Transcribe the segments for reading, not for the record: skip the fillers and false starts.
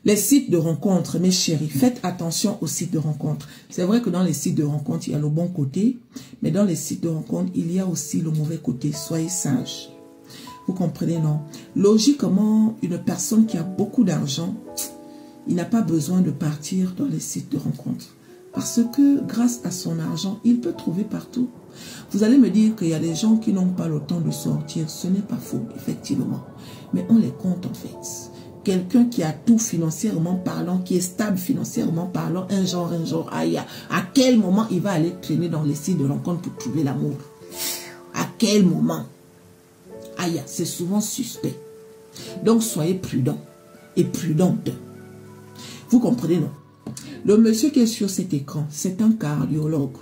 Les sites de rencontres, mes chéris, faites attention aux sites de rencontres. C'est vrai que dans les sites de rencontres, il y a le bon côté, mais dans les sites de rencontres, il y a aussi le mauvais côté. Soyez sages. Vous comprenez, non? Logiquement, une personne qui a beaucoup d'argent, il n'a pas besoin de partir dans les sites de rencontres. Parce que grâce à son argent, il peut trouver partout. Vous allez me dire qu'il y a des gens qui n'ont pas le temps de sortir. Ce n'est pas faux, effectivement. Mais on les compte en fait. Quelqu'un qui a tout financièrement parlant, qui est stable financièrement parlant, un genre, aïe, à quel moment il va aller traîner dans les sites de rencontres pour trouver l'amour? À quel moment? Aïe, c'est souvent suspect. Donc soyez prudents et prudentes. Vous comprenez, non? Le monsieur qui est sur cet écran, c'est un cardiologue.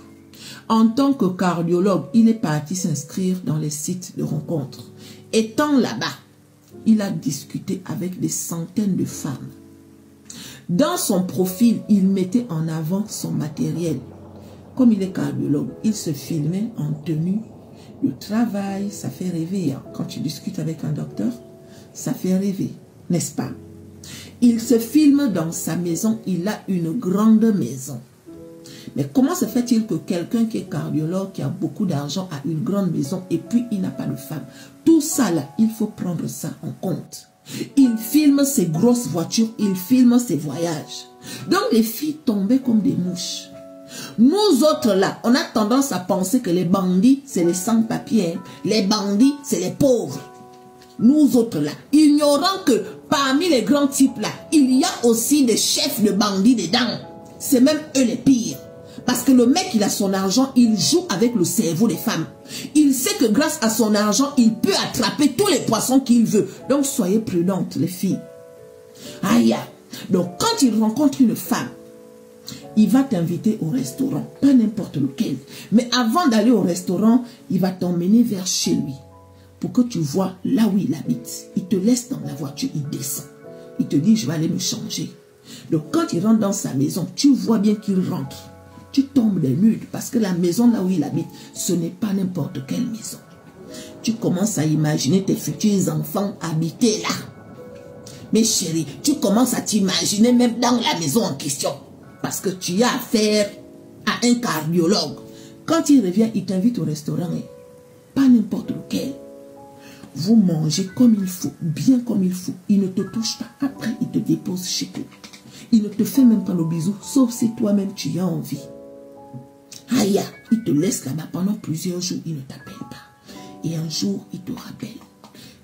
En tant que cardiologue, il est parti s'inscrire dans les sites de rencontres. Étant là-bas, il a discuté avec des centaines de femmes. Dans son profil, il mettait en avant son matériel. Comme il est cardiologue, il se filmait en tenue de travail. Ça fait rêver. Hein. Quand tu discutes avec un docteur, ça fait rêver, n'est-ce pas? Il se filme dans sa maison. Il a une grande maison. Mais comment se fait-il que quelqu'un qui est cardiologue, qui a beaucoup d'argent, a une grande maison et puis il n'a pas de femme? Tout ça là, il faut prendre ça en compte. Il filme ses grosses voitures, il filme ses voyages. Donc les filles tombaient comme des mouches. Nous autres là, on a tendance à penser que les bandits, c'est les sans-papiers. Les bandits, c'est les pauvres. Nous autres là, ignorant que parmi les grands types là, il y a aussi des chefs de bandits dedans. C'est même eux les pires. Parce que le mec, il a son argent, il joue avec le cerveau des femmes. Il sait que grâce à son argent, il peut attraper tous les poissons qu'il veut. Donc, soyez prudentes, les filles. Aïe. Donc, quand il rencontre une femme, il va t'inviter au restaurant. Pas n'importe lequel. Mais avant d'aller au restaurant, il va t'emmener vers chez lui. Pour que tu vois là où il habite. Il te laisse dans la voiture, il descend. Il te dit, je vais aller me changer. Donc, quand il rentre dans sa maison, tu vois bien qu'il rentre. Tu tombes des nudes parce que la maison là où il habite, ce n'est pas n'importe quelle maison. Tu commences à imaginer tes futurs enfants habités là. Mais chérie, tu commences à t'imaginer même dans la maison en question. Parce que tu as affaire à un cardiologue. Quand il revient, il t'invite au restaurant. Pas n'importe lequel. Vous mangez comme il faut, bien comme il faut. Il ne te touche pas. Après, il te dépose chez toi. Il ne te fait même pas le bisou, sauf si toi-même tu y as envie. Aïe, il te laisse là-bas pendant plusieurs jours, il ne t'appelle pas. Et un jour, il te rappelle.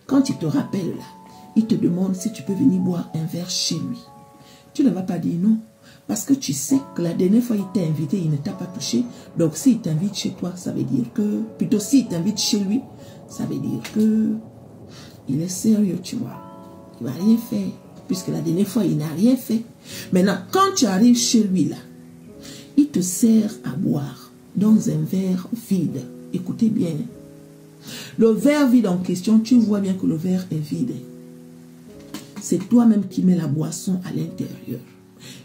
Quand il te rappelle là, il te demande si tu peux venir boire un verre chez lui. Tu ne vas pas dire non, parce que tu sais que la dernière fois il t'a invité, il ne t'a pas touché. Donc s'il t'invite chez toi, ça veut dire que, plutôt s'il t'invite chez lui, ça veut dire que il est sérieux, tu vois. Il ne va rien faire, puisque la dernière fois, il n'a rien fait. Maintenant, quand tu arrives chez lui là, il te sert à boire dans un verre vide. Écoutez bien. Le verre vide en question, tu vois bien que le verre est vide. C'est toi-même qui mets la boisson à l'intérieur.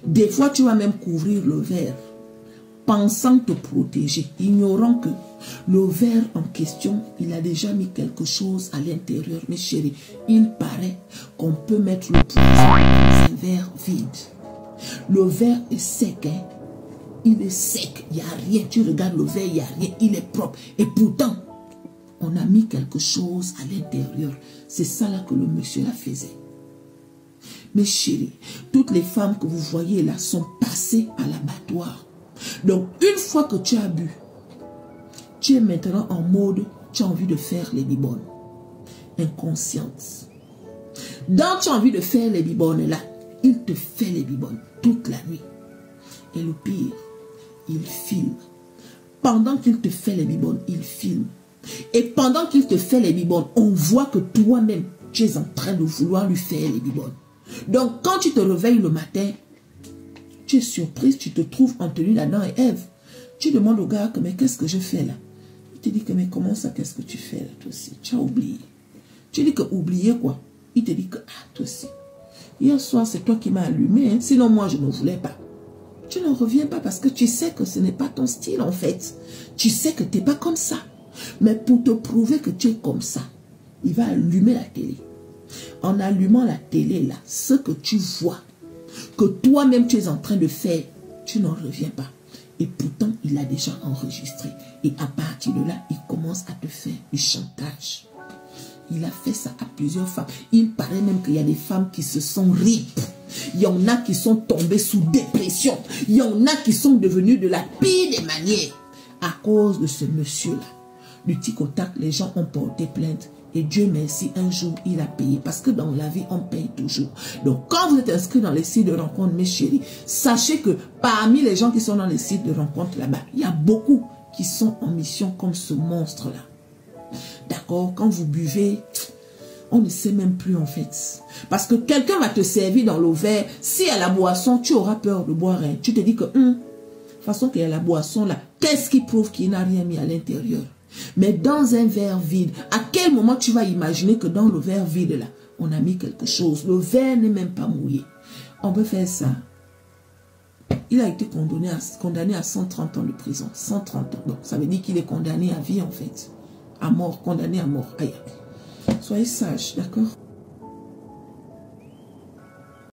Des fois, tu vas même couvrir le verre, pensant te protéger, ignorant que le verre en question, il a déjà mis quelque chose à l'intérieur. Mes chéris, il paraît qu'on peut mettre le poison dans un verre vide. Le verre est sec, hein? Il est sec, il n'y a rien. Tu regardes le verre, il n'y a rien, il est propre. Et pourtant, on a mis quelque chose à l'intérieur. C'est ça là que le monsieur la faisait. Mes chéris, toutes les femmes que vous voyez là sont passées à l'abattoir. Donc, une fois que tu as bu, tu es maintenant en mode, tu as envie de faire les bibonnes. Inconsciente. Donc, tu as envie de faire les bibonnes là. Il te fait les bibonnes toute la nuit. Et le pire, il filme. Pendant qu'il te fait les bibonnes, il filme. Et pendant qu'il te fait les bibonnes, on voit que toi-même, tu es en train de vouloir lui faire les bibonnes. Donc, quand tu te réveilles le matin, tu es surprise, tu te trouves en tenue d'Adam et Ève. Tu demandes au gars, mais qu'est-ce que je fais là? Il te dit que, mais comment ça, qu'est-ce que tu fais là, toi aussi? Tu as oublié. Tu dis que oublier quoi? Il te dit que, ah, toi aussi. Hier soir, c'est toi qui m'as allumé, hein? Sinon moi, je ne voulais pas. Tu ne reviens pas parce que tu sais que ce n'est pas ton style en fait. Tu sais que tu n'es pas comme ça. Mais pour te prouver que tu es comme ça, il va allumer la télé. En allumant la télé là, ce que tu vois, que toi-même tu es en train de faire, tu n'en reviens pas. Et pourtant, il a déjà enregistré. Et à partir de là, il commence à te faire du chantage. Il a fait ça à plusieurs femmes. Il paraît même qu'il y a des femmes qui se sont ripes. Il y en a qui sont tombées sous dépression. Il y en a qui sont devenues de la pire des manières. À cause de ce monsieur-là. Du tic au tac, les gens ont porté plainte. Et Dieu merci, un jour, il a payé. Parce que dans la vie, on paye toujours. Donc, quand vous êtes inscrit dans les sites de rencontre, mes chéris, sachez que parmi les gens qui sont dans les sites de rencontre là-bas, il y a beaucoup qui sont en mission comme ce monstre-là. D'accord? Quand vous buvez, on ne sait même plus en fait. Parce que quelqu'un va te servir dans l'eau vert. Si à la boisson, tu auras peur de boire rien. Tu te dis que, de toute façon qu'il y a la boisson là, qu'est-ce qui prouve qu'il n'a rien mis à l'intérieur? Mais dans un verre vide, à quel moment tu vas imaginer que dans le verre vide là, on a mis quelque chose? Le verre n'est même pas mouillé. On peut faire ça. Il a été condamné à 130 ans de prison. 130 ans. Donc ça veut dire qu'il est condamné à vie en fait. À mort, condamné à mort. Aïe. Soyez sages, d'accord?